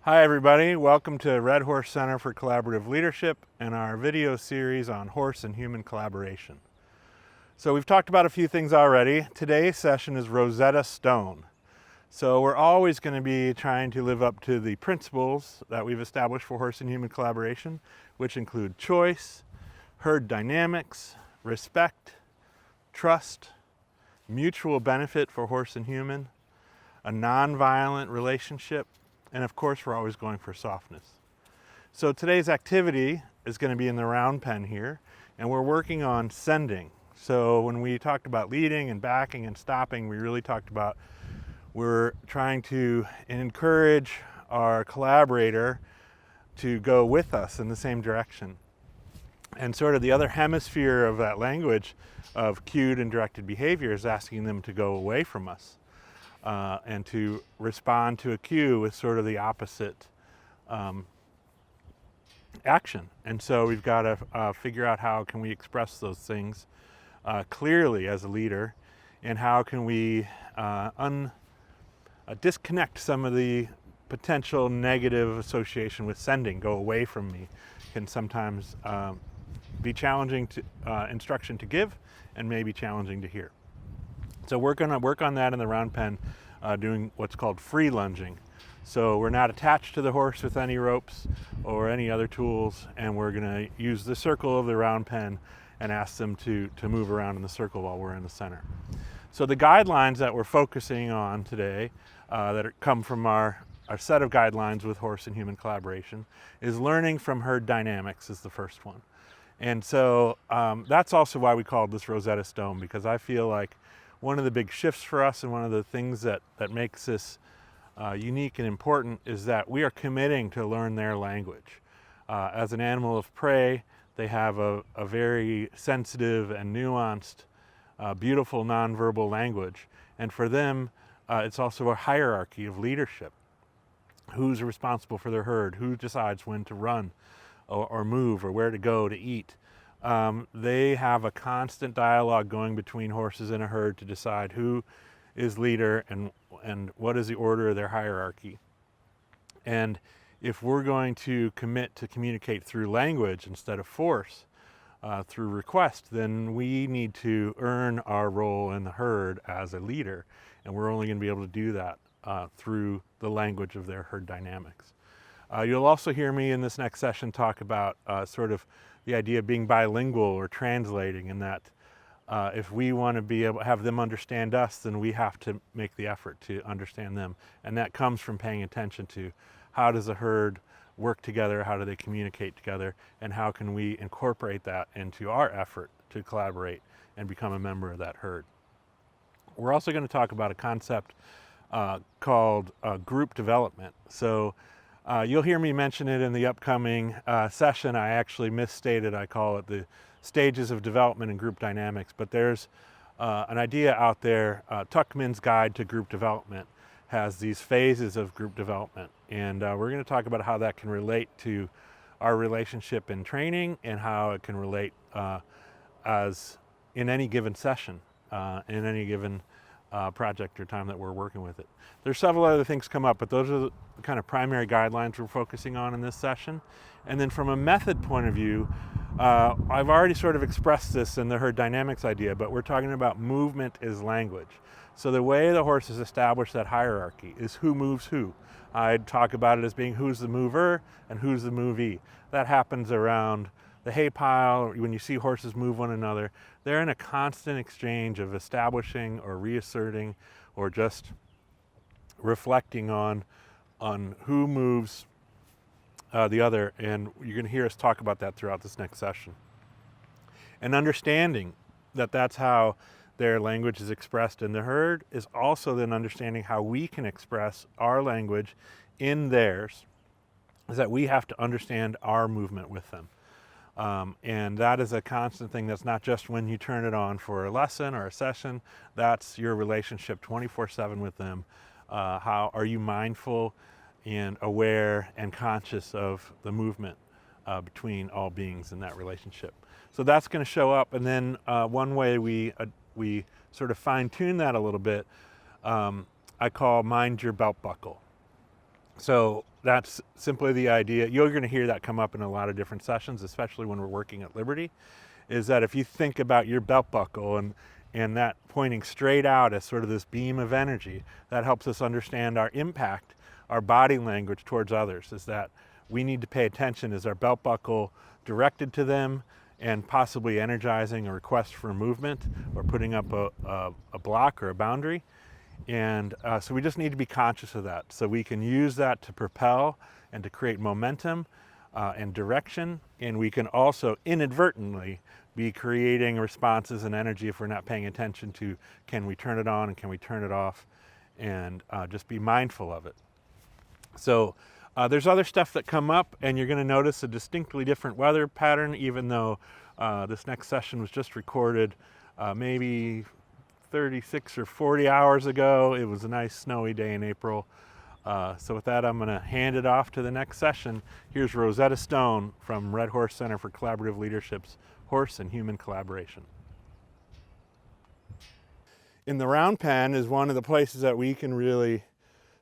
Hi everybody, welcome to Red Horse Center for Collaborative Leadership and our video series on horse and human collaboration. So we've talked about a few things already. Today's session is Rosetta Stone. So we're always going to be trying to live up to the principles that we've established for horse and human collaboration, which include choice, herd dynamics, respect, trust, mutual benefit for horse and human, a nonviolent relationship, and of course, we're always going for softness. So today's activity is going to be in the round pen here, and we're working on sending. So when we talked about leading and backing and stopping, we really talked about we're trying to encourage our collaborator to go with us in the same direction. And sort of the other hemisphere of that language of cued and directed behavior is asking them to go away from us. And to respond to a cue with sort of the opposite action. And so we've got to figure out how can we express those things clearly as a leader, and how can we disconnect some of the potential negative association with sending. Go away from me can sometimes be challenging to instruction to give, and maybe challenging to hear. So we're going to work on that in the round pen, doing what's called free lunging. So we're not attached to the horse with any ropes or any other tools, and we're going to use the circle of the round pen and ask them to move around in the circle while we're in the center. So the guidelines that we're focusing on today, come from our set of guidelines with horse and human collaboration, is learning from herd dynamics is the first one. And so that's also why we called this Rosetta Stone, because I feel like one of the big shifts for us, and one of the things that makes this unique and important, is that we are committing to learn their language. As an animal of prey, they have a very sensitive and nuanced, beautiful nonverbal language. And for them, it's also a hierarchy of leadership. Who's responsible for their herd? Who decides when to run or move, or where to go to eat? They have a constant dialogue going between horses in a herd to decide who is leader and what is the order of their hierarchy. And if we're going to commit to communicate through language instead of force, through request, then we need to earn our role in the herd as a leader. And we're only going to be able to do that through the language of their herd dynamics. You'll also hear me in this next session talk about sort of the idea of being bilingual or translating, and that if we want to be able to have them understand us, then we have to make the effort to understand them. And that comes from paying attention to how does a herd work together, how do they communicate together, and how can we incorporate that into our effort to collaborate and become a member of that herd. We're also going to talk about a concept called group development. So you'll hear me mention it in the upcoming session. I actually misstated. I call it the stages of development and group dynamics. But there's an idea out there. Tuckman's Guide to Group Development has these phases of group development. And we're going to talk about how that can relate to our relationship in training, and how it can relate as in any given session, in any given project or time that we're working with it. There's several other things come up, but those are the kind of primary guidelines we're focusing on in this session. And then from a method point of view, I've already sort of expressed this in the herd dynamics idea, but we're talking about movement is language. So the way the horses establish that hierarchy is who moves who. I'd talk about it as being who's the mover and who's the movee. That happens around the hay pile. When you see horses move one another, they're in a constant exchange of establishing or reasserting or just reflecting on who moves the other. And you're going to hear us talk about that throughout this next session. And understanding that that's how their language is expressed in the herd is also then understanding how we can express our language in theirs, is that we have to understand our movement with them. And that is a constant thing. That's not just when you turn it on for a lesson or a session. That's your relationship 24/7 with them. How are you mindful and aware and conscious of the movement between all beings in that relationship? So that's going to show up. And then one way we sort of fine tune that a little bit, I call mind your belt buckle. So that's simply the idea. You're going to hear that come up in a lot of different sessions, especially when we're working at Liberty, is that if you think about your belt buckle and that pointing straight out as sort of this beam of energy, that helps us understand our impact, our body language towards others, is that we need to pay attention. Is our belt buckle directed to them and possibly energizing a request for movement or putting up a block or a boundary? And so we just need to be conscious of that so we can use that to propel and to create momentum and direction. And we can also inadvertently be creating responses and energy if we're not paying attention to, can we turn it on and can we turn it off, and just be mindful of it. So there's other stuff that come up, and you're going to notice a distinctly different weather pattern, even though this next session was just recorded maybe 36 or 40 hours ago. It was a nice snowy day in April. So with that, I'm going to hand it off to the next session. Here's Rosetta Stone from Red Horse Center for Collaborative Leadership's Horse and Human Collaboration. In the round pen is one of the places that we can really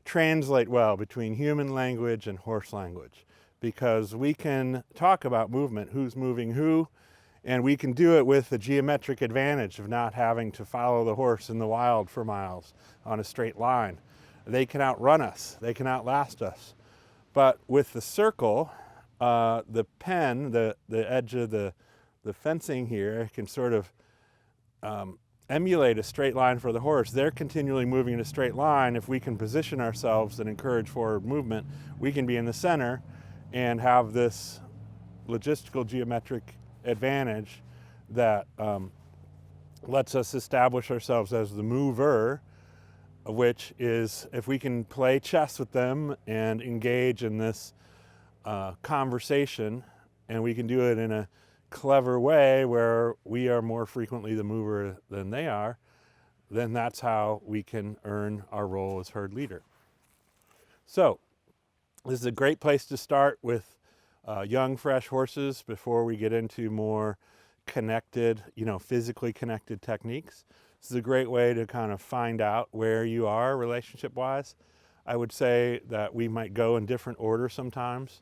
translate well between human language and horse language, because we can talk about movement, who's moving who, and we can do it with the geometric advantage of not having to follow the horse in the wild for miles on a straight line. They can outrun us, they can outlast us. But with the circle, the pen, the edge of the fencing here can sort of emulate a straight line for the horse. They're continually moving in a straight line. If we can position ourselves and encourage forward movement, we can be in the center and have this logistical geometric advantage that lets us establish ourselves as the mover, which is, if we can play chess with them and engage in this conversation, and we can do it in a clever way where we are more frequently the mover than they are, then that's how we can earn our role as herd leader. So this is a great place to start with young, fresh horses before we get into more connected, physically connected techniques. This is a great way to kind of find out where you are relationship-wise. I would say that we might go in different order sometimes.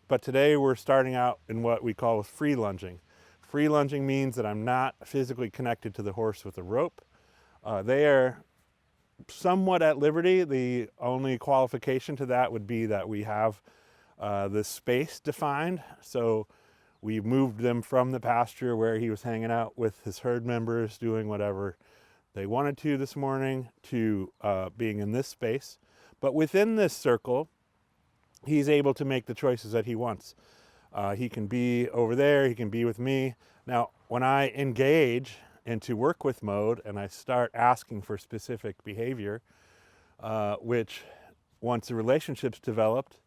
But today we're starting out in what we call free lunging. Free lunging means that I'm not physically connected to the horse with a rope. They are somewhat at liberty. The only qualification to that would be that we have this space defined. So we moved them from the pasture where he was hanging out with his herd members, doing whatever they wanted to this morning, to being in this space. But within this circle, he's able to make the choices that he wants. He can be over there, he can be with me. Now, when I engage into work with mode and I start asking for specific behavior, which once the relationship's developed,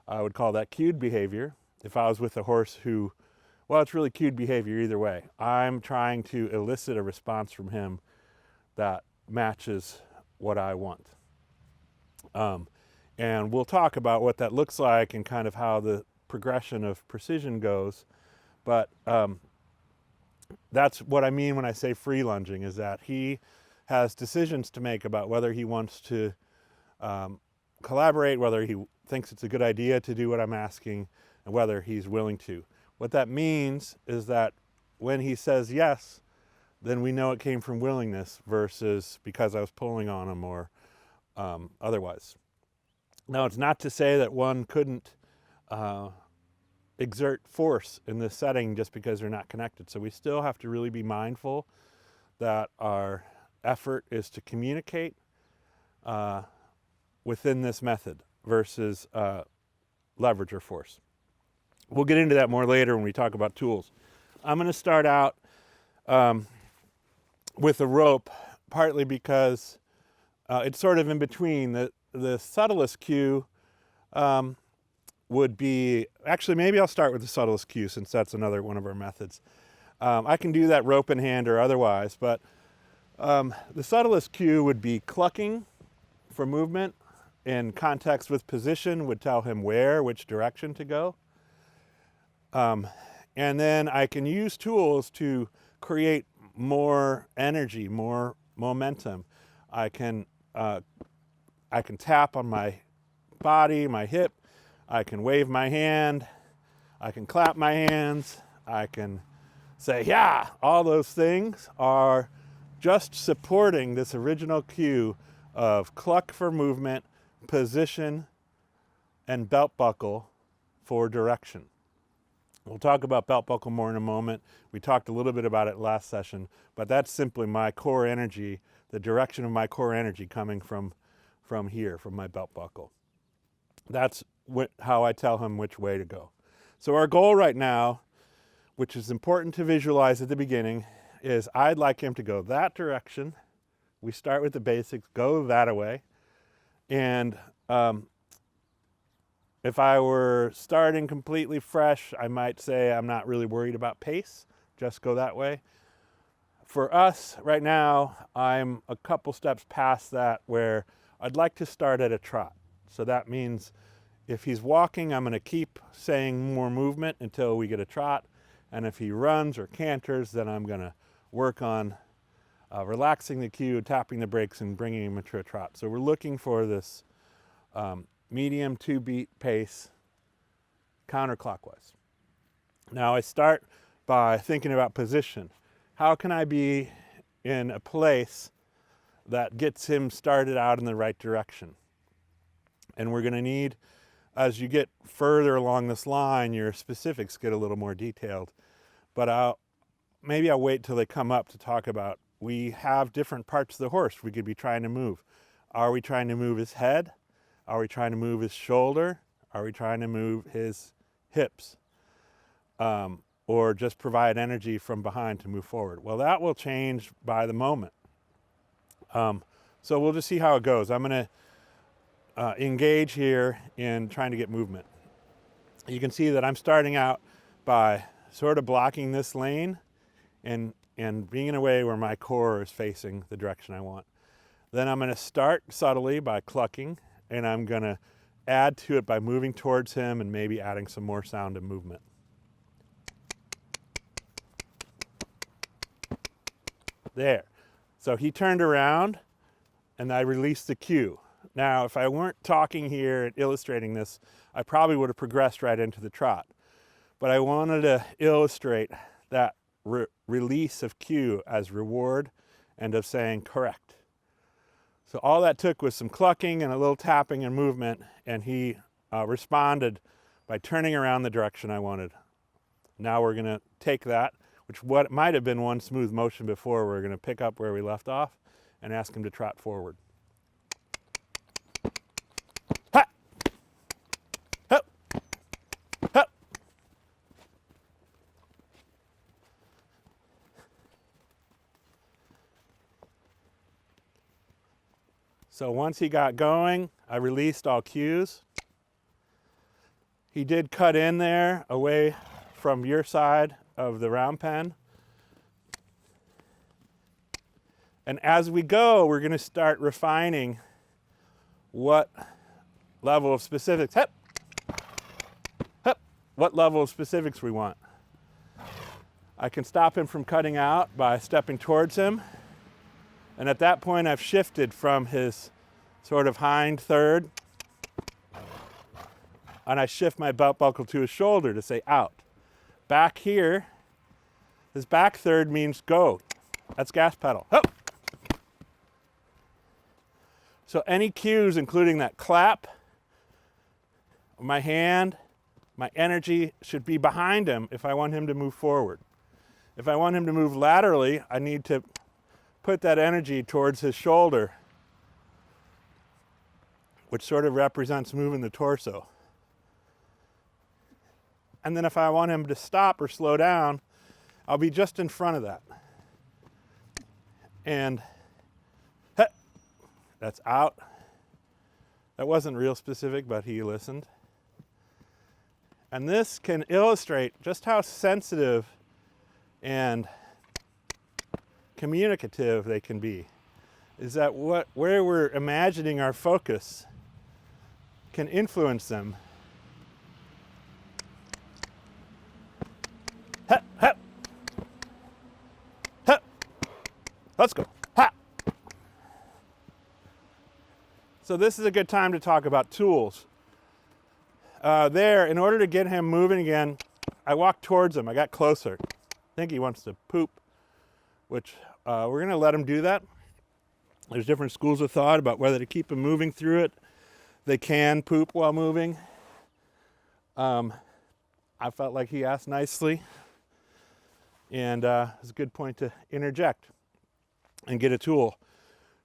I would call that cued behavior. If I was with a horse who, well, it's really cued behavior either way. I'm trying to elicit a response from him that matches what I want. And we'll talk about what that looks like and kind of how the progression of precision goes. But that's what I mean when I say free lunging, is that he has decisions to make about whether he wants to collaborate, whether he thinks it's a good idea to do what I'm asking, and whether he's willing to. What that means is that when he says yes, then we know it came from willingness versus because I was pulling on him or otherwise. Now, it's not to say that one couldn't exert force in this setting just because they're not connected. So we still have to really be mindful that our effort is to communicate within this method versus leverage or force. We'll get into that more later when we talk about tools. I'm going to start out with a rope, partly because it's sort of in between. The subtlest cue would be, actually maybe I'll start with the subtlest cue since that's another one of our methods. I can do that rope in hand or otherwise, but the subtlest cue would be clucking for movement. In context with position would tell him which direction to go. And then I can use tools to create more energy, more momentum. I can tap on my body, my hip. I can wave my hand. I can clap my hands. I can say, yeah. All those things are just supporting this original cue of cluck for movement, position, and belt buckle for direction. We'll talk about belt buckle more in a moment. We talked a little bit about it last session, but that's simply my core energy, the direction of my core energy coming from here, from my belt buckle. That's how I tell him which way to go. So our goal right now, which is important to visualize at the beginning, is I'd like him to go that direction. We start with the basics, go that way. And if I were starting completely fresh, I might say I'm not really worried about pace, just go that way. For us right now, I'm a couple steps past that where I'd like to start at a trot. So that means if he's walking, I'm going to keep saying more movement until we get a trot. And if he runs or canters, then I'm going to work on relaxing the cue, tapping the brakes, and bringing him into a trot. So we're looking for this medium 2-beat pace counterclockwise. Now I start by thinking about position. How can I be in a place that gets him started out in the right direction? And we're going to need, as you get further along this line, your specifics get a little more detailed. But maybe I'll wait till they come up to talk about, we have different parts of the horse we could be trying to move. Are we trying to move his head? Are we trying to move his shoulder? Are we trying to move his hips? Or just provide energy from behind to move forward? Well, that will change by the moment. So we'll just see how it goes. I'm going to engage here in trying to get movement. You can see that I'm starting out by sort of blocking this lane and being in a way where my core is facing the direction I want. Then I'm going to start subtly by clucking, and I'm going to add to it by moving towards him and maybe adding some more sound and movement. There. So he turned around and I released the cue. Now, if I weren't talking here and illustrating this, I probably would have progressed right into the trot. But I wanted to illustrate that release of cue as reward and of saying correct. So all that took was some clucking and a little tapping and movement, and he responded by turning around the direction I wanted. Now we're going to take that, which what might have been one smooth motion before, we're going to pick up where we left off and ask him to trot forward. Ha! Hup! Hup! So once he got going, I released all cues. He did cut in there away from your side of the round pen. And as we go, we're going to start refining what level of specifics, hup, hup, what level of specifics we want. I can stop him from cutting out by stepping towards him. And at that point, I've shifted from his sort of hind third, and I shift my belt buckle to his shoulder to say out. Back here, his back third means go. That's gas pedal. Hup. So any cues, including that clap, my hand, my energy should be behind him if I want him to move forward. If I want him to move laterally, I need to put that energy towards his shoulder, which sort of represents moving the torso. And then if I want him to stop or slow down, I'll be just in front of that. And that's out. That wasn't real specific, but he listened. And this can illustrate just how sensitive and communicative they can be. Is that where we're imagining our focus can influence them. Hup, hup. Hup. Let's go. Ha. So this is a good time to talk about tools. In order to get him moving again, I walked towards him. I got closer. I think he wants to poop, which we're going to let him do that. There's different schools of thought about whether to keep him moving through it. They can poop while moving. I felt like he asked nicely, and it's a good point to interject and get a tool.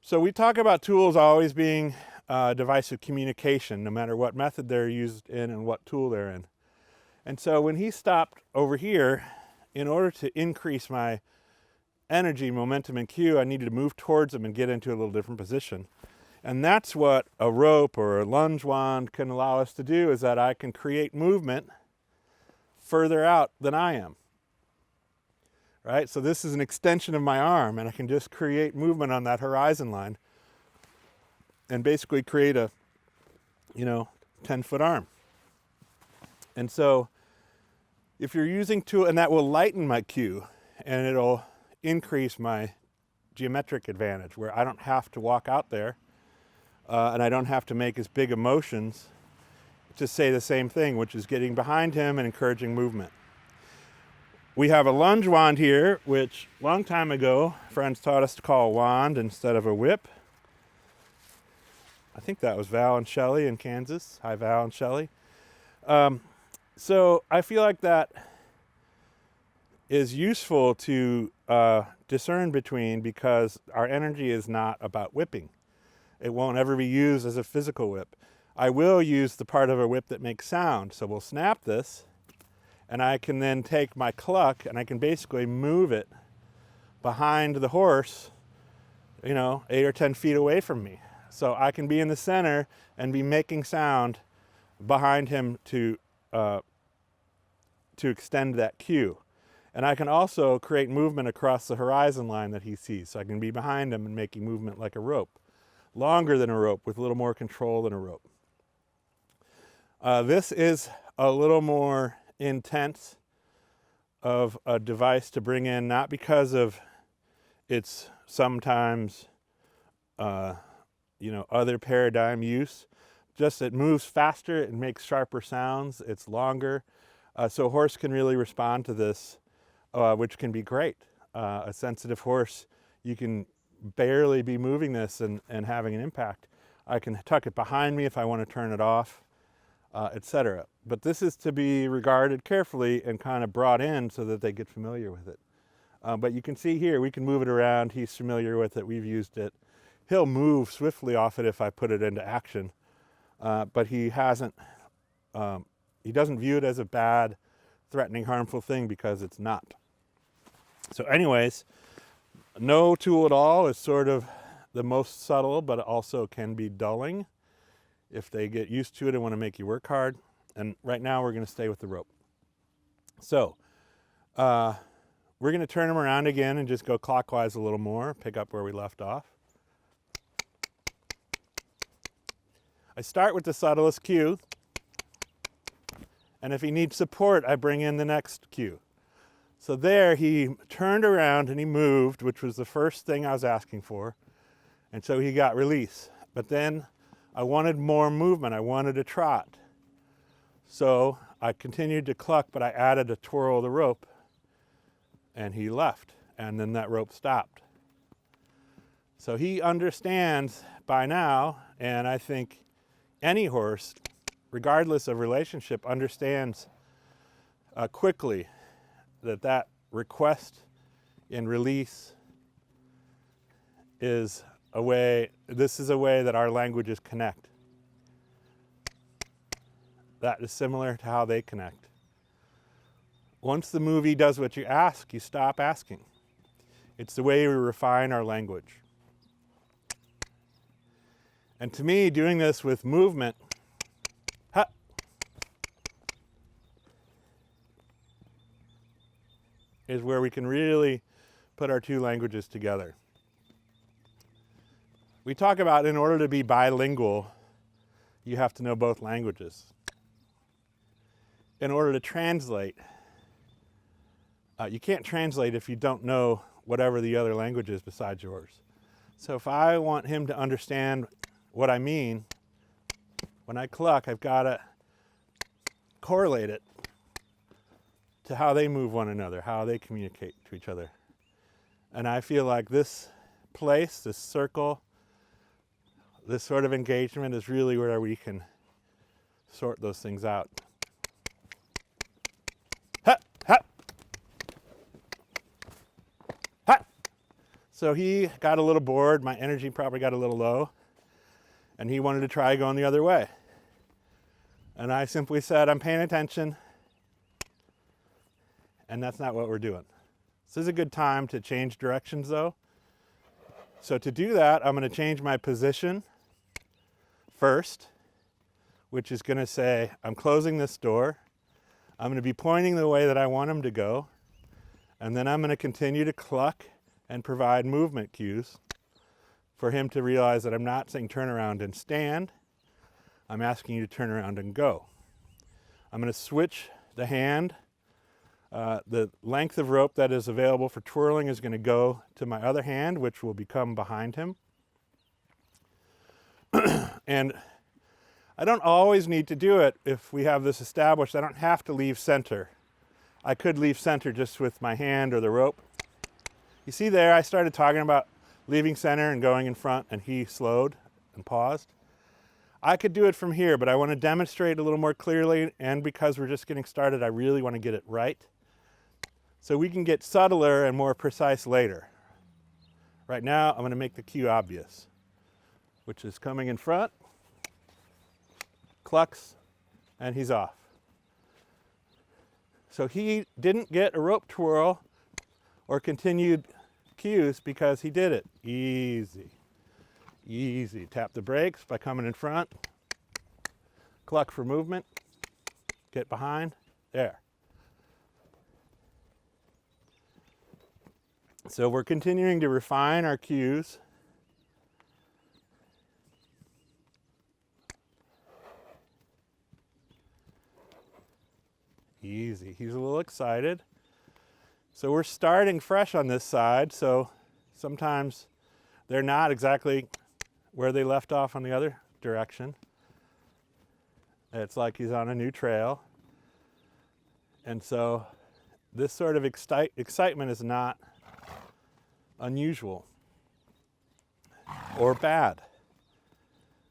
So we talk about tools always being a device of communication, no matter what method they're used in and what tool they're in. And so when he stopped over here, in order to increase my energy, momentum, and cue, I needed to move towards him and get into a little different position. And that's what a rope or a lunge wand can allow us to do, is that I can create movement further out than I am. Right? So this is an extension of my arm, and I can just create movement on that horizon line and basically create a, 10-foot arm. And so if you're using tool, and that will lighten my cue, and it'll increase my geometric advantage, where I don't have to walk out there and I don't have to make as big emotions to say the same thing, which is getting behind him and encouraging movement. We have a lunge wand here, which a long time ago, friends taught us to call a wand instead of a whip. I think that was Val and Shelley in Kansas. Hi, Val and Shelley. So I feel like that is useful to discern between, because our energy is not about whipping. It won't ever be used as a physical whip. I will use the part of a whip that makes sound. So we'll snap this, and I can then take my cluck and I can basically move it behind the horse, 8 or 10 feet away from me. So I can be in the center and be making sound behind him to extend that cue. And I can also create movement across the horizon line that he sees. So I can be behind him and making movement like a rope, longer than a rope, with a little more control than a rope. This is a little more intense of a device to bring in, not because of its sometimes, other paradigm use. Just it moves faster, it makes sharper sounds, it's longer. So a horse can really respond to this, which can be great. A sensitive horse, you can barely be moving this and having an impact. I can tuck it behind me if I want to turn it off, etc. But this is to be regarded carefully and kind of brought in so that they get familiar with it. But you can see here, we can move it around. He's familiar with it. We've used it. He'll move swiftly off it if I put it into action. But he hasn't, he doesn't view it as a bad, threatening, harmful thing, because it's not. So anyways, no tool at all is sort of the most subtle, but it also can be dulling if they get used to it and want to make you work hard. And right now we're going to stay with the rope. So we're going to turn them around again and just go clockwise a little more, pick up where we left off. I start with the subtlest cue, and if he needs support, I bring in the next cue. So there he turned around and he moved, which was the first thing I was asking for, and so he got release. But then I wanted more movement. I wanted a trot. So I continued to cluck, but I added a twirl of the rope, and he left, and then that rope stopped. So he understands by now, and I think any horse, regardless of relationship, understands quickly that request and release is a way, this is a way that our languages connect. That is similar to how they connect. Once the movie does what you ask, you stop asking. It's the way we refine our language. And to me, doing this with movement, is where we can really put our two languages together. We talk about, in order to be bilingual, you have to know both languages. In order to translate, you can't translate if you don't know whatever the other language is besides yours. So if I want him to understand what I mean, when I cluck, I've got to correlate it to how they move one another, how they communicate to each other. And I feel like this place, this circle, this sort of engagement is really where we can sort those things out. Ha, ha, ha. So he got a little bored. My energy probably got a little low. And he wanted to try going the other way. And I simply said, I'm paying attention. And that's not what we're doing. This is a good time to change directions though. So to do that, I'm going to change my position first, which is going to say, I'm closing this door. I'm going to be pointing the way that I want him to go. And then I'm going to continue to cluck and provide movement cues for him to realize that I'm not saying turn around and stand. I'm asking you to turn around and go. I'm going to switch the hand. The length of rope that is available for twirling is going to go to my other hand, which will become behind him. And I don't always need to do it if we have this established. I don't have to leave center. I could leave center just with my hand or the rope. You see there, I started talking about leaving center and going in front, and he slowed and paused. I could do it from here, but I want to demonstrate a little more clearly, and because we're just getting started, I really want to get it right. So we can get subtler and more precise later. Right now, I'm going to make the cue obvious, which is coming in front, clucks, and he's off. So he didn't get a rope twirl or continued cues because he did it. Easy, easy. Tap the brakes by coming in front, cluck for movement, get behind, there. So we're continuing to refine our cues. Easy. He's a little excited. So we're starting fresh on this side, so sometimes they're not exactly where they left off on the other direction. It's like he's on a new trail. And so this sort of excitement is not unusual or bad.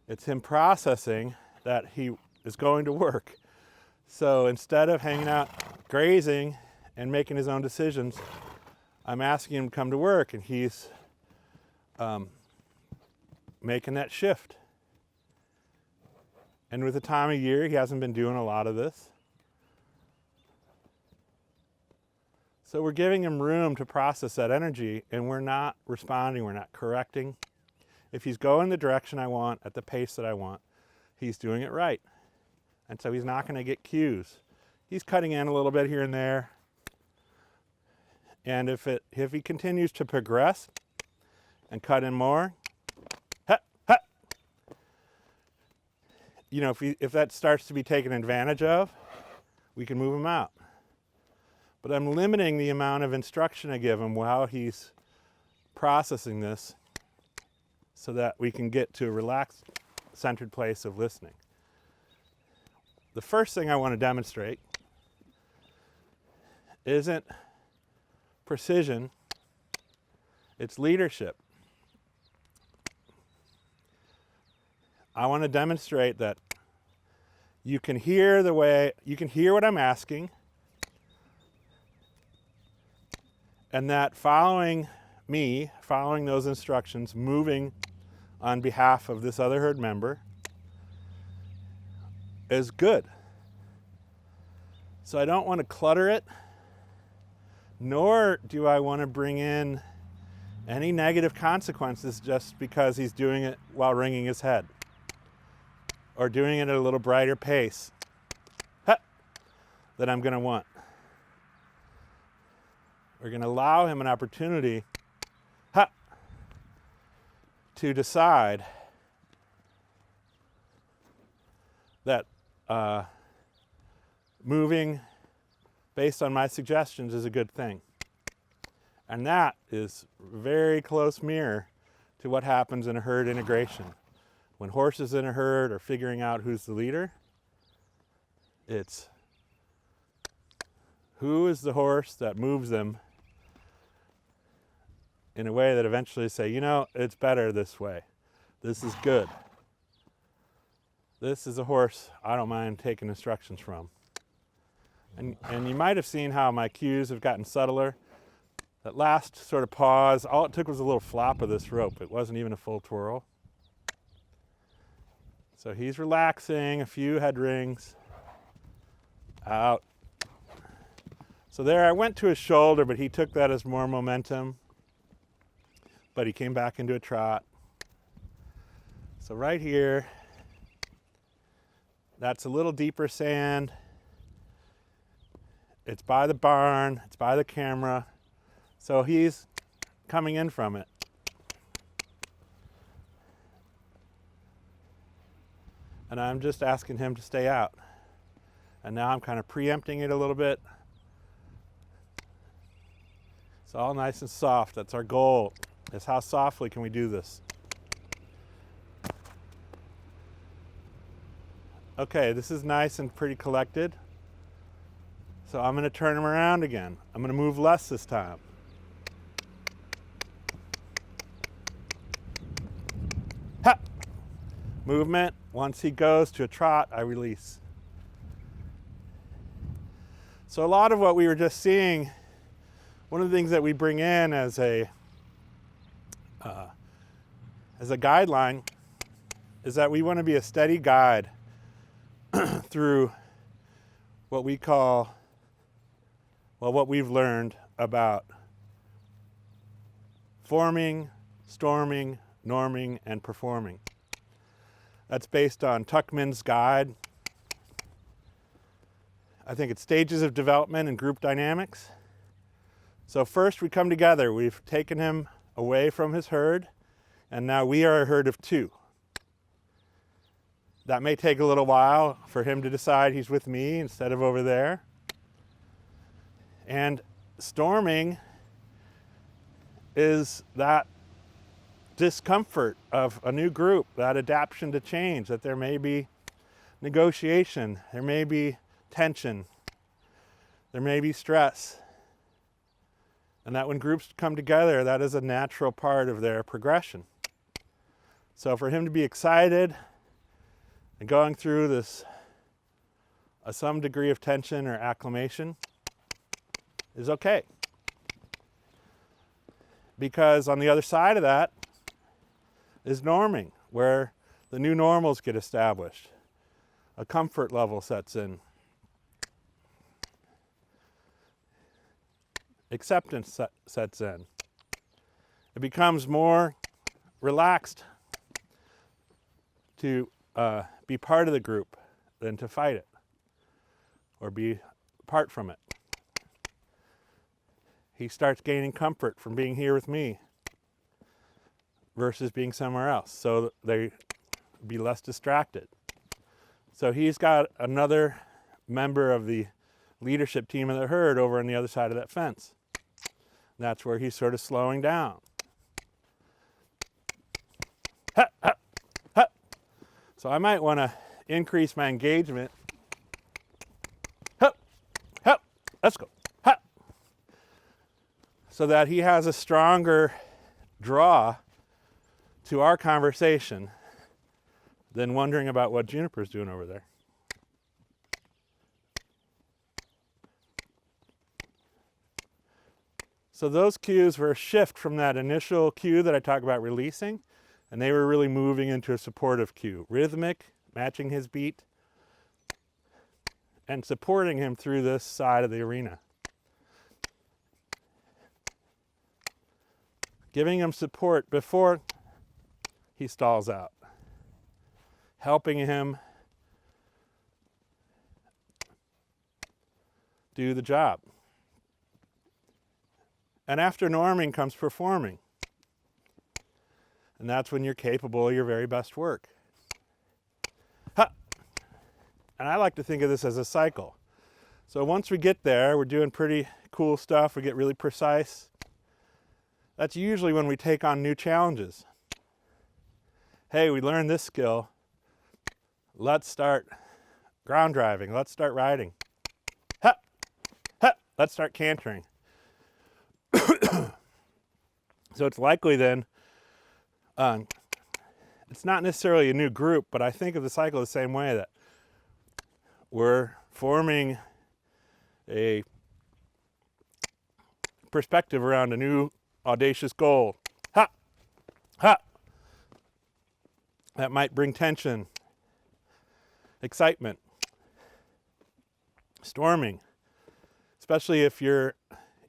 It's him processing that he is going to work. So instead of hanging out grazing and making his own decisions, I'm asking him to come to work, and he's making that shift. And with the time of year, he hasn't been doing a lot of this. So we're giving him room to process that energy, and we're not responding, we're not correcting. If he's going the direction I want, at the pace that I want, he's doing it right. And so he's not going to get cues. He's cutting in a little bit here and there. And if he continues to progress and cut in more, you know, if that starts to be taken advantage of, we can move him out. But I'm limiting the amount of instruction I give him while he's processing this so that we can get to a relaxed, centered place of listening. The first thing I want to demonstrate isn't precision, it's leadership. I want to demonstrate that you can hear what I'm asking, and that following those instructions, moving on behalf of this other herd member is good. So I don't want to clutter it, nor do I want to bring in any negative consequences just because he's doing it while wringing his head or doing it at a little brighter pace that I'm going to want. We're going to allow him an opportunity to decide that moving based on my suggestions is a good thing. And that is a very close mirror to what happens in a herd integration. when horses in a herd are figuring out who's the leader, it's who is the horse that moves them in a way that eventually say, you know, it's better this way. This is good. This is a horse I don't mind taking instructions from. And you might have seen how my cues have gotten subtler. That last sort of pause, all it took was a little flop of this rope. It wasn't even a full twirl. So he's relaxing, a few head rings, out. So there I went to his shoulder, but he took that as more momentum. But he came back into a trot. So right here, that's a little deeper sand. It's by the barn, it's by the camera. So he's coming in from it. And I'm just asking him to stay out. And now I'm kind of preempting it a little bit. It's all nice and soft. That's our goal, is how softly can we do this. Okay, this is nice and pretty collected. So I'm going to turn him around again. I'm going to move less this time. Ha! Movement. Once he goes to a trot, I release. So a lot of what we were just seeing, one of the things that we bring in as a guideline is that we want to be a steady guide through what we call, well, what we've learned about forming, storming, norming, and performing. That's based on Tuckman's guide. I think it's stages of development and group dynamics. So first we come together. We've taken him away from his herd, and now we are a herd of two. That may take a little while for him to decide he's with me instead of over there. And storming is that discomfort of a new group, that adaptation to change, that there may be negotiation, there may be tension, there may be stress. And that when groups come together, that is a natural part of their progression. So for him to be excited and going through this, some degree of tension or acclimation is okay. Because on the other side of that is norming, where the new normals get established. A comfort level sets in. Acceptance sets in. It becomes more relaxed to be part of the group than to fight it or be apart from it. He starts gaining comfort from being here with me versus being somewhere else, so they be less distracted. So he's got another member of the leadership team of the herd over on the other side of that fence. That's where he's sort of slowing down. Ha, ha, ha. So I might want to increase my engagement. Ha, ha, let's go. Ha. So that he has a stronger draw to our conversation than wondering about what Juniper's doing over there. So those cues were a shift from that initial cue that I talked about releasing, and they were really moving into a supportive cue, rhythmic, matching his beat, and supporting him through this side of the arena. Giving him support before he stalls out. Helping him do the job. And after norming comes performing. And that's when you're capable of your very best work. Ha! And I like to think of this as a cycle. So once we get there, we're doing pretty cool stuff, we get really precise. That's usually when we take on new challenges. hey, we learned this skill. Let's start ground driving. Let's start riding. Ha, ha, let's start cantering. So it's likely then, it's not necessarily a new group, but I think of the cycle the same way, that we're forming a perspective around a new audacious goal. Ha! Ha! That might bring tension, excitement, storming, especially if you're,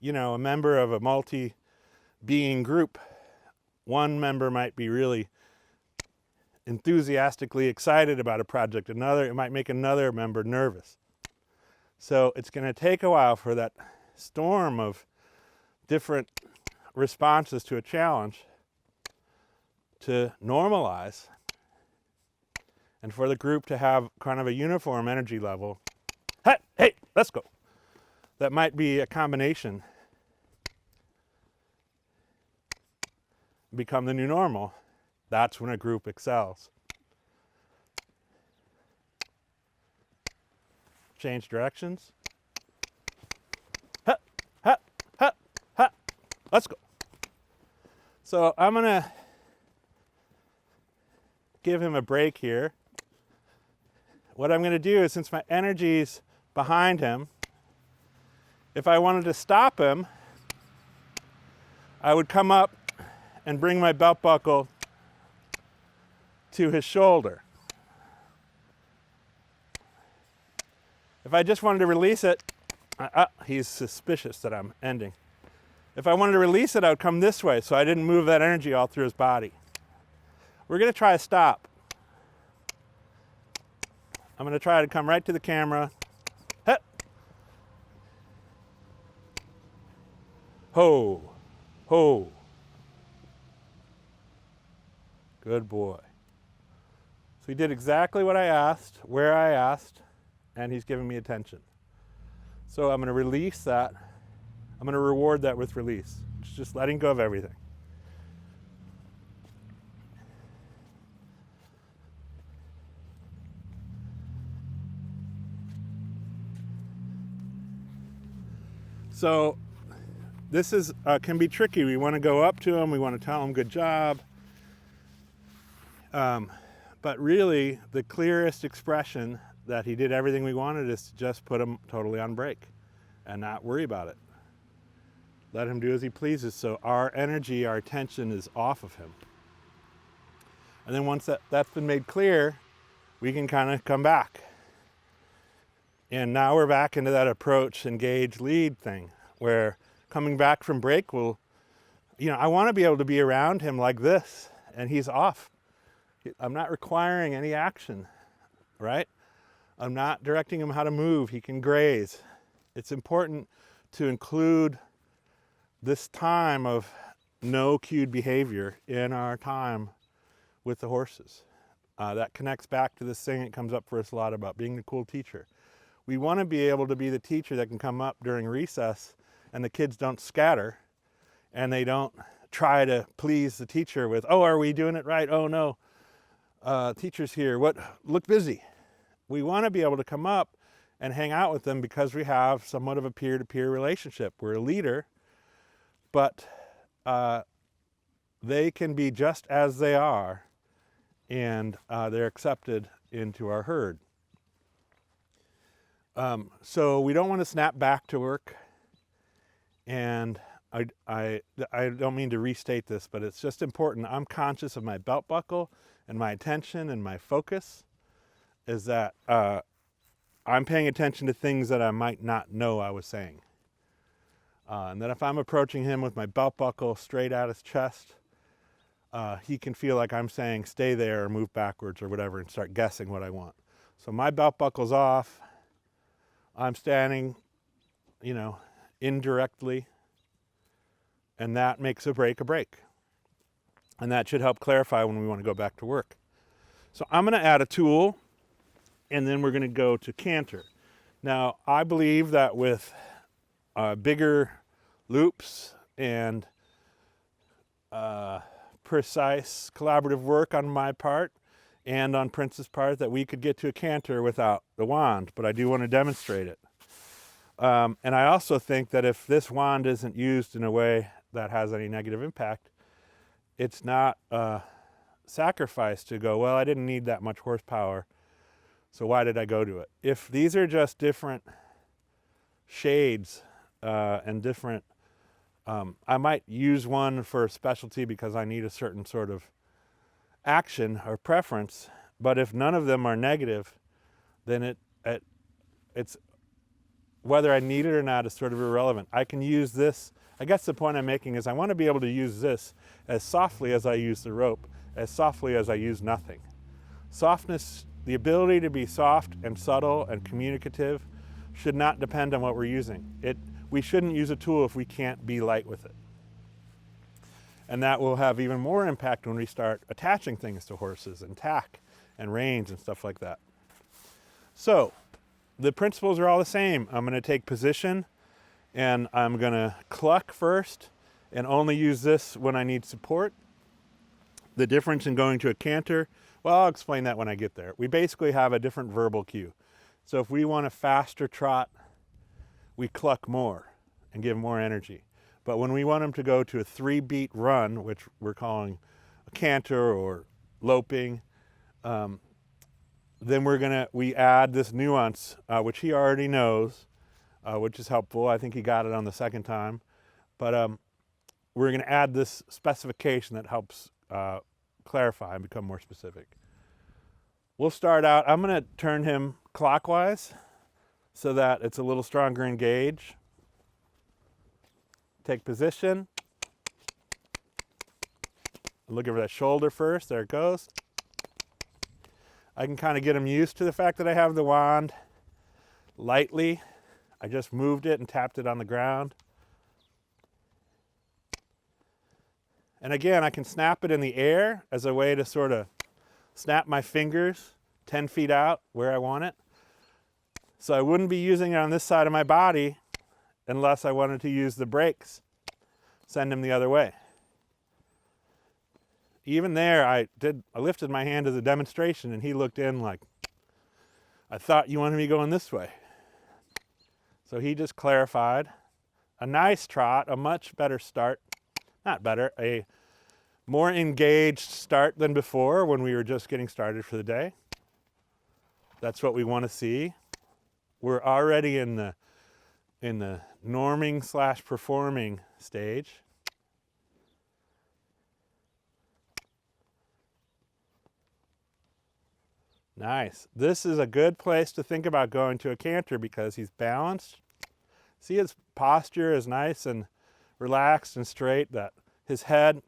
a member of a multi-being group. One member might be really enthusiastically excited about a project. It might make another member nervous. So it's going to take a while for that storm of different responses to a challenge to normalize, and for the group to have kind of a uniform energy level. Hey, let's go. That might be a combination. Become the new normal. That's when a group excels. Change directions. Ha, ha, ha, ha. Let's go. So I'm going to give him a break here. What I'm going to do is, since my energy's behind him, if I wanted to stop him, I would come up and bring my belt buckle to his shoulder. If I just wanted to release it, he's suspicious that I'm ending. If I wanted to release it, I would come this way so I didn't move that energy all through his body. We're going to try a stop. I'm going to try to come right to the camera. Ho, ho. Good boy. So he did exactly what I asked, where I asked, and he's giving me attention. So I'm going to release that. I'm going to reward that with release. It's just letting go of everything. So this can be tricky. We want to go up to him. We want to tell him good job. But really, the clearest expression that he did everything we wanted is to just put him totally on break and not worry about it. Let him do as he pleases. So our energy, our attention is off of him. And then once that's been made clear, we can kind of come back. And now we're back into that approach, engage, lead thing, where coming back from break I want to be able to be around him like this, and he's off. I'm not requiring any action, right? I'm not directing him how to move. He can graze. It's important to include this time of no cued behavior in our time with the horses. That connects back to this thing that comes up for us a lot about being the cool teacher. We want to be able to be the teacher that can come up during recess and the kids don't scatter and they don't try to please the teacher with, oh, are we doing it right? Oh, no. Teacher's here. Look busy. We want to be able to come up and hang out with them because we have somewhat of a peer-to-peer relationship. We're a leader, but they can be just as they are, and they're accepted into our herd. So we don't want to snap back to work. And I don't mean to restate this, but it's just important. I'm conscious of my belt buckle and my attention and my focus is that I'm paying attention to things that I might not know I was saying. And that if I'm approaching him with my belt buckle straight at his chest, he can feel like I'm saying stay there or move backwards or whatever and start guessing what I want. So my belt buckle's off. I'm standing, indirectly, and that makes a break. And that should help clarify when we want to go back to work. So I'm going to add a tool, and then we're going to go to canter. Now, I believe that with bigger loops and precise collaborative work on my part and on Prince's part that we could get to a canter without the wand, but I do want to demonstrate it. And I also think that if this wand isn't used in a way that has any negative impact, it's not a sacrifice to go, well, I didn't need that much horsepower, so why did I go to it? If these are just different shades and different, I might use one for specialty because I need a certain sort of action or preference, but if none of them are negative, then it's whether I need it or not is sort of irrelevant. I can use this. I guess the point I'm making is I want to be able to use this as softly as I use the rope, as softly as I use nothing. Softness, the ability to be soft and subtle and communicative, should not depend on what we're using. We shouldn't use a tool if we can't be light with it. And that will have even more impact when we start attaching things to horses and tack and reins and stuff like that. So the principles are all the same. I'm going to take position and I'm going to cluck first and only use this when I need support. The difference in going to a canter, well, I'll explain that when I get there. We basically have a different verbal cue. So if we want a faster trot, we cluck more and give more energy. But when we want them to go to a 3-beat run, which we're calling a canter or loping, then we add this nuance, which he already knows, which is helpful. I think he got it on the second time. But we're going to add this specification that helps clarify and become more specific. We'll start out, I'm going to turn him clockwise so that it's a little stronger engage. Take position. Look over that shoulder first. There it goes. I can kind of get him used to the fact that I have the wand lightly. I just moved it and tapped it on the ground. And again, I can snap it in the air as a way to sort of snap my fingers 10 feet out where I want it. So I wouldn't be using it on this side of my body unless I wanted to use the brakes, send him the other way. Even there, I lifted my hand as a demonstration and he looked in like, I thought you wanted me going this way. So he just clarified. A nice trot, a much better start, not better, a more engaged start than before when we were just getting started for the day. That's what we want to see. We're already in the norming / performing stage. Nice. This is a good place to think about going to a canter because he's balanced. See, his posture is nice and relaxed and straight. That his head,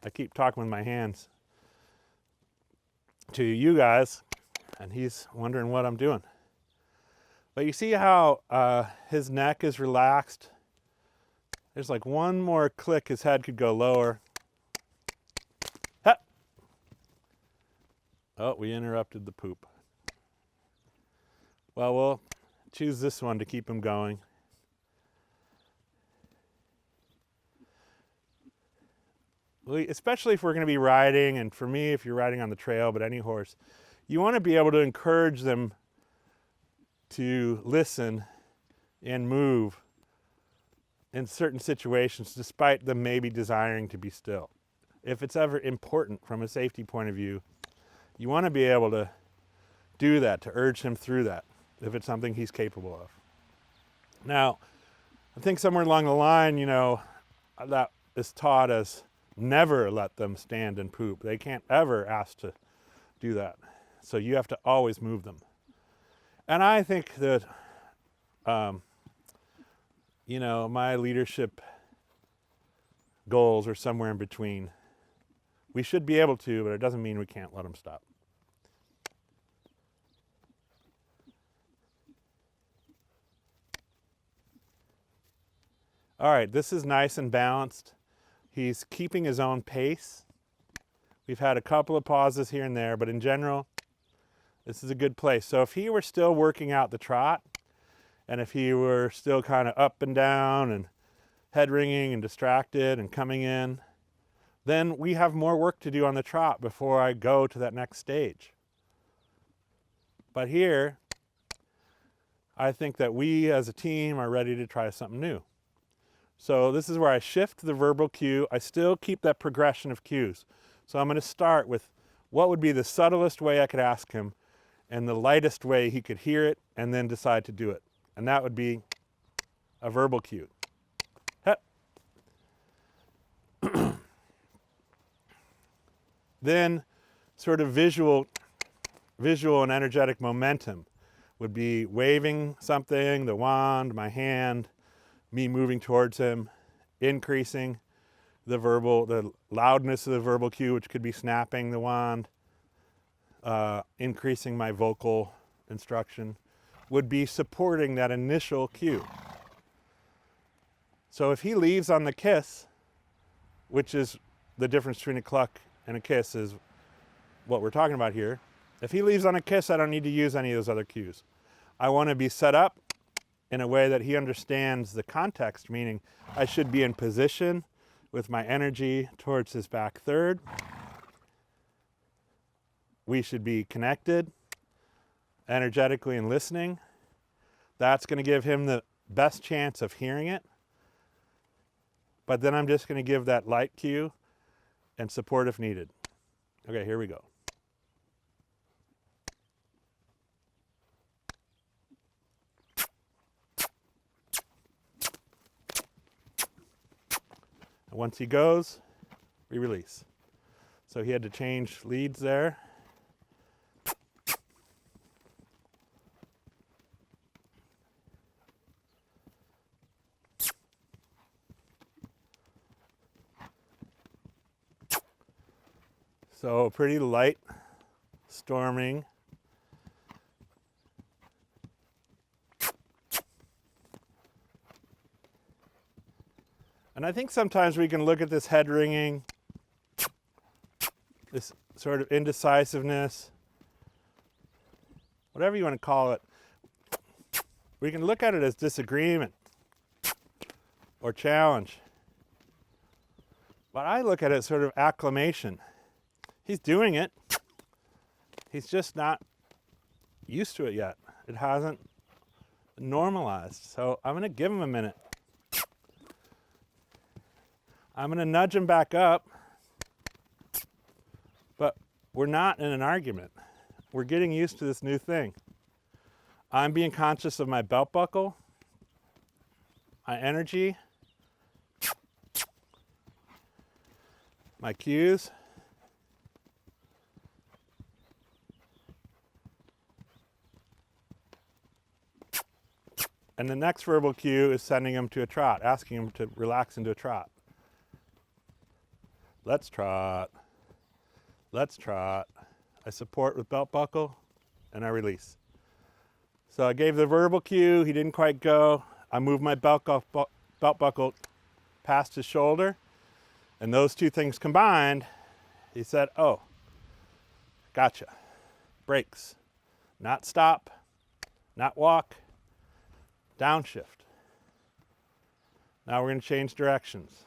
I keep talking with my hands to you guys, and he's wondering what I'm doing. But you see how his neck is relaxed? There's like one more click, his head could go lower. Ha! Oh, we interrupted the poop. Well, we'll choose this one to keep him going. Especially if we're going to be riding, and for me, if you're riding on the trail, but any horse, you want to be able to encourage them to listen and move in certain situations, despite them maybe desiring to be still. If it's ever important from a safety point of view, you want to be able to do that, to urge him through that, if it's something he's capable of. Now, I think somewhere along the line, that is taught as never let them stand and poop. They can't ever ask to do that. So you have to always move them. And I think that, my leadership goals are somewhere in between. We should be able to, but it doesn't mean we can't let them stop. All right, this is nice and balanced. He's keeping his own pace. We've had a couple of pauses here and there, but in general, this is a good place. So if he were still working out the trot, and if he were still kind of up and down and head ringing and distracted and coming in, then we have more work to do on the trot before I go to that next stage. But here, I think that we as a team are ready to try something new. So this is where I shift the verbal cue. I still keep that progression of cues. So I'm going to start with what would be the subtlest way I could ask him and the lightest way he could hear it and then decide to do it. And that would be a verbal cue. Hep. Then sort of visual and energetic momentum would be waving something, the wand, my hand, me moving towards him, increasing the loudness of the verbal cue, which could be snapping the wand, increasing my vocal instruction, would be supporting that initial cue. So if he leaves on the kiss, which is the difference between a cluck and a kiss is what we're talking about here. If he leaves on a kiss, I don't need to use any of those other cues. I want to be set up in a way that he understands the context, meaning I should be in position with my energy towards his back third. We should be connected energetically and listening. That's going to give him the best chance of hearing it. But then I'm just going to give that light cue and support if needed. Okay, here we go. And once he goes, we release. So he had to change leads there. So pretty light storming. And I think sometimes we can look at this head ringing, this sort of indecisiveness, whatever you want to call it. We can look at it as disagreement or challenge. But I look at it as sort of acclamation. He's doing it. He's just not used to it yet. It hasn't normalized. So I'm going to give him a minute. I'm going to nudge him back up. But we're not in an argument. We're getting used to this new thing. I'm being conscious of my belt buckle, my energy, my cues. And the next verbal cue is sending him to a trot, asking him to relax into a trot. Let's trot. Let's trot. I support with belt buckle and I release. So I gave the verbal cue, he didn't quite go. I moved my belt buckle past his shoulder, and those two things combined, he said, oh, gotcha. Brakes. Not stop, not walk. Downshift. Now we're going to change directions.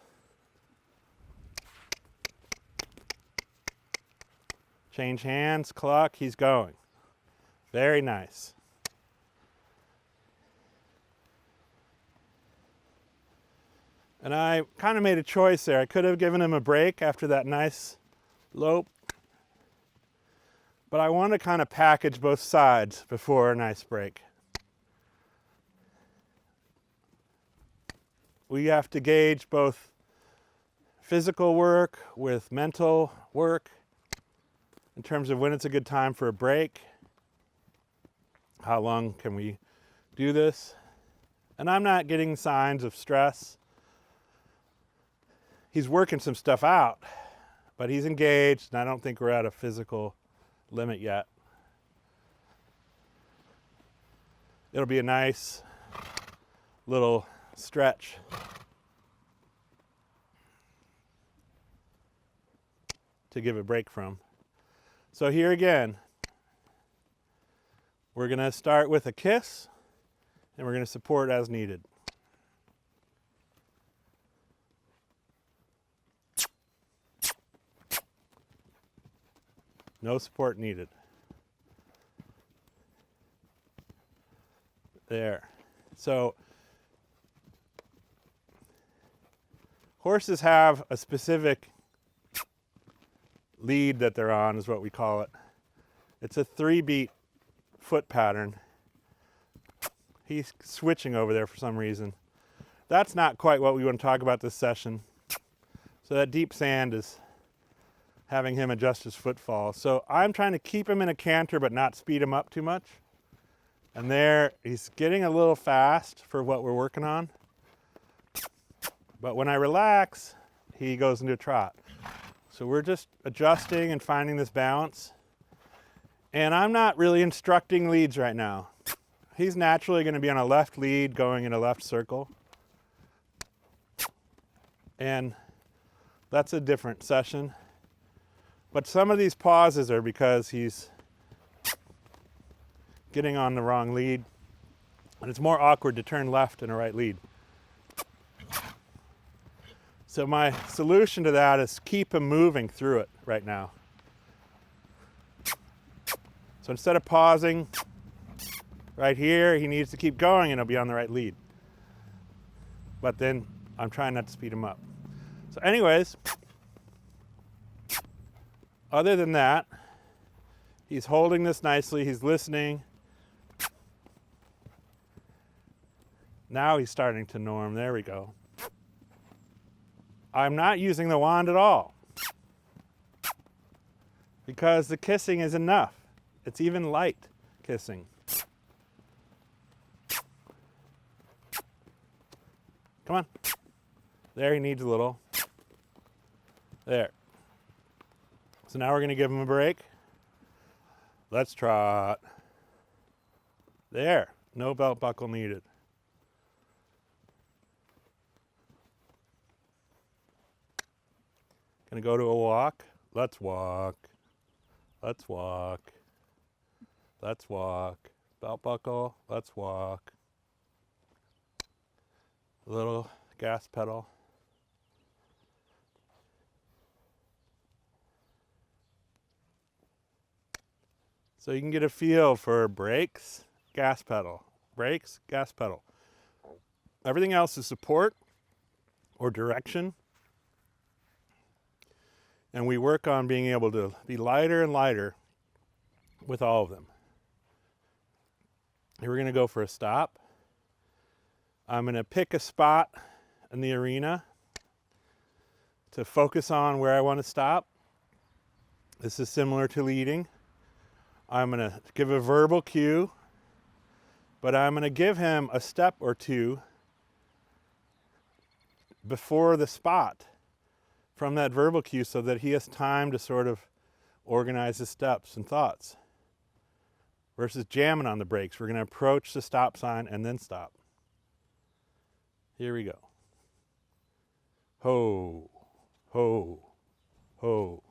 Change hands, cluck, he's going. Very nice. And I kind of made a choice there. I could have given him a break after that nice lope. But I want to kind of package both sides before a nice break. We have to gauge both physical work with mental work in terms of when it's a good time for a break. How long can we do this? And I'm not getting signs of stress. He's working some stuff out, but he's engaged, and I don't think we're at a physical limit yet. It'll be a nice little stretch. To give a break from. So here again, we're going to start with a kiss, and we're going to support as needed. No support needed. There. So horses have a specific lead that they're on, is what we call it. It's a 3-beat foot pattern. He's switching over there for some reason. That's not quite what we want to talk about this session. So that deep sand is having him adjust his footfall. So I'm trying to keep him in a canter but not speed him up too much. And there, he's getting a little fast for what we're working on. But when I relax, he goes into a trot. So we're just adjusting and finding this balance. And I'm not really instructing leads right now. He's naturally going to be on a left lead going in a left circle. And that's a different session. But some of these pauses are because he's getting on the wrong lead. And it's more awkward to turn left in a right lead. So my solution to that is keep him moving through it right now. So instead of pausing right here, he needs to keep going and he'll be on the right lead. But then I'm trying not to speed him up. So anyways, other than that, he's holding this nicely, he's listening. Now he's starting to norm, there we go. I'm not using the wand at all because the kissing is enough. It's even light kissing. Come on. There, he needs a little. There. So now we're going to give him a break. Let's trot. There. No belt buckle needed. Gonna go to a walk. Let's walk. Let's walk. Let's walk. Belt buckle. Let's walk. A little gas pedal. So you can get a feel for brakes, gas pedal. Brakes, gas pedal. Everything else is support or direction. And we work on being able to be lighter and lighter with all of them. Here we're going to go for a stop. I'm going to pick a spot in the arena to focus on where I want to stop. This is similar to leading. I'm going to give a verbal cue, but I'm going to give him a step or two before the spot from that verbal cue so that he has time to sort of organize his steps and thoughts. Versus jamming on the brakes. We're going to approach the stop sign and then stop. Here we go. Ho, ho, ho.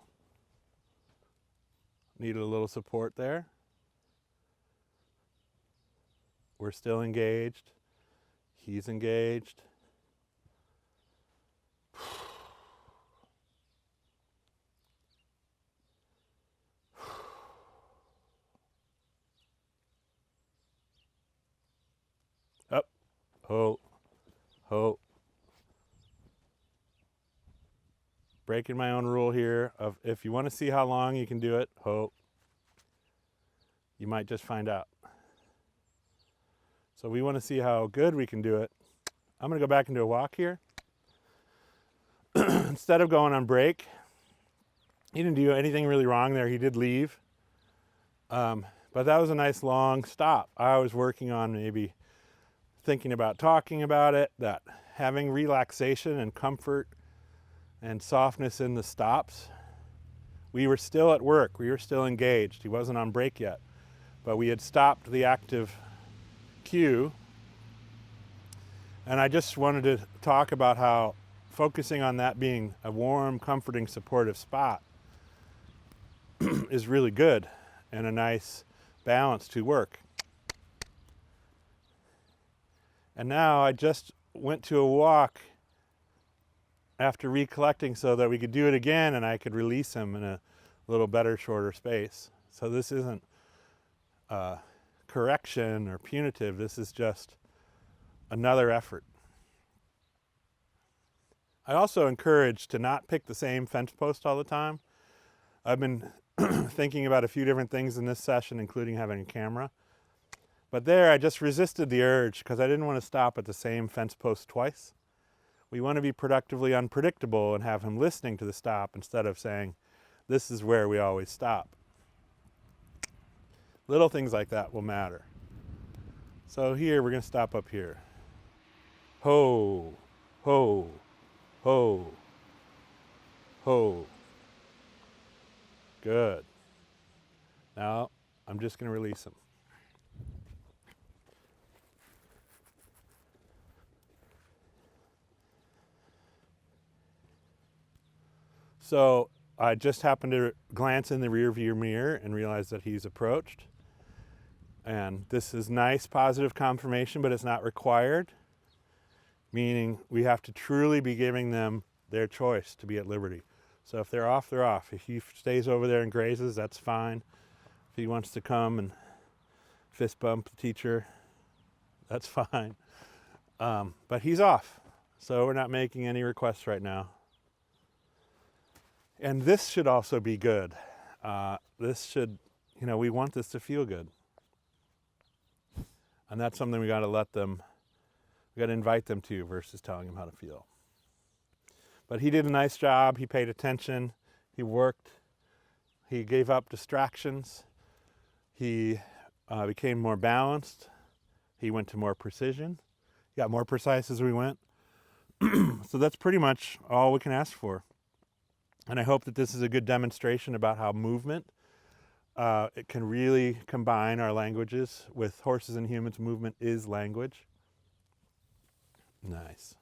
Needed a little support there. We're still engaged. He's engaged. Up, ho, ho. Breaking my own rule here of if you want to see how long you can do it, ho. You might just find out. So we want to see how good we can do it. I'm going to go back into a walk here. Instead of going on break, he didn't do anything really wrong there. He did leave. But that was a nice long stop. I was working on maybe thinking about talking about it, that having relaxation and comfort and softness in the stops. We were still at work. We were still engaged. He wasn't on break yet. But we had stopped the active cue. And I just wanted to talk about how focusing on that being a warm, comforting, supportive spot is really good and a nice balance to work. And now I just went to a walk after recollecting so that we could do it again and I could release him in a a little better, shorter space. So this isn't correction or punitive. This is just another effort. I also encourage to not pick the same fence post all the time. I've been thinking about a few different things in this session, including having a camera. But there, I just resisted the urge because I didn't want to stop at the same fence post twice. We want to be productively unpredictable and have him listening to the stop instead of saying, this is where we always stop. Little things like that will matter. So here, we're going to stop up here. Ho, ho, ho, ho. Good. Now, I'm just going to release him. So I just happened to glance in the rear view mirror and realize that he's approached. And this is nice, positive confirmation, but it's not required, meaning we have to truly be giving them their choice to be at liberty. So if they're off, they're off. If he stays over there and grazes, that's fine. If he wants to come and fist bump the teacher, that's fine. But he's off, so we're not making any requests right now. And this should also be good. This should, we want this to feel good. And that's something we got to invite them to versus telling them how to feel. But he did a nice job. He paid attention. He worked. He gave up distractions. He became more balanced. He went to more precision. He got more precise as we went. So that's pretty much all we can ask for. And I hope that this is a good demonstration about how movement, it can really combine our languages. With horses and humans, movement is language. Nice.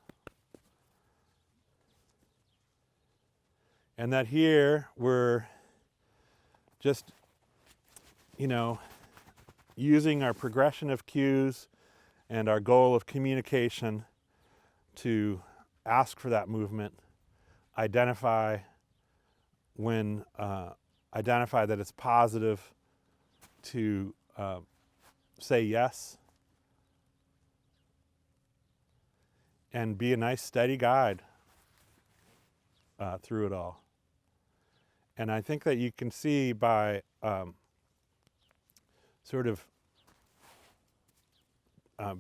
And that here we're just, using our progression of cues and our goal of communication to ask for that movement, identify that it's positive to say yes, and be a nice steady guide through it all. And I think that you can see by sort of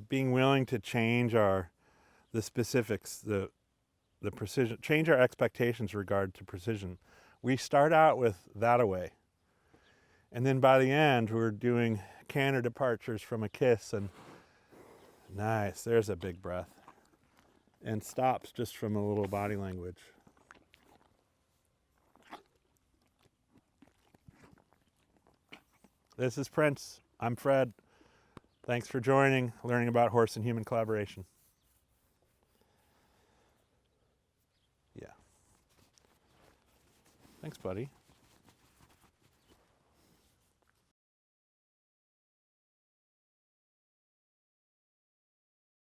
being willing to change the specifics, the precision, change our expectations in regard to precision. We start out with that away. And then by the end, we're doing canter departures from a kiss, and nice, there's a big breath. And stops just from a little body language. This is Prince. I'm Fred. Thanks for joining, learning about horse and human collaboration. Yeah. Thanks, buddy.